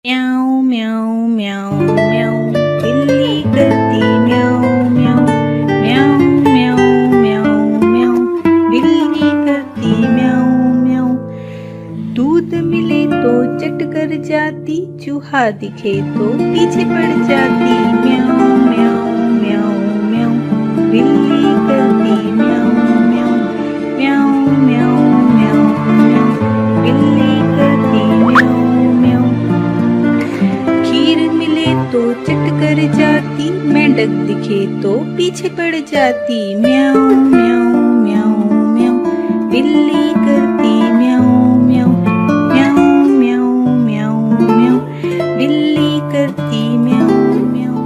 म्याऊं म्याऊं म्याऊं म्याऊं बिल्ली करती म्याऊं म्याऊं म्याऊं म्याऊं म्याऊं म्याऊं बिल्ली करती म्याऊं म्याऊं। दूध मिले तो चट कर जाती, चूहा दिखे तो पीछे पड़ जाती। म्याऊं म्याऊं म्याऊं म्याऊं बिल्ली करती म्याऊं म्याऊं म्याऊं म्याऊं म्याऊं म्याऊं बिल्ली करती म्याऊं म्याऊं। खीर मिले तो चट कर जाती, मेंढक दिखे तो पीछे पड़ जाती। म्याऊं म्याऊं म्याऊं म्याऊं बिल्ली करती म्याऊं म्याऊं म्याऊं म्याऊं म्याऊं म्याऊं बिल्ली करती म्याऊं म्याऊं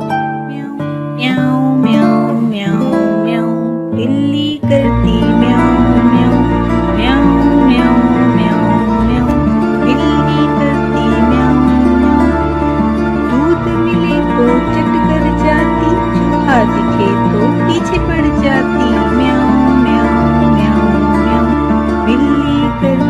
म्याऊं म्याऊं म्याऊं म्याऊं बिल्ली करती म्याऊं म्याऊं म्याऊं म्याऊं म्याऊं म्याऊं बिल्ली करती म्याऊं म्याऊं। दूध मिले तो चट कर जाती, चूहा दिखे तो पीछे पड़ जाती। म्याऊं म्याऊं म्याऊं म्याऊं बिल्ली करती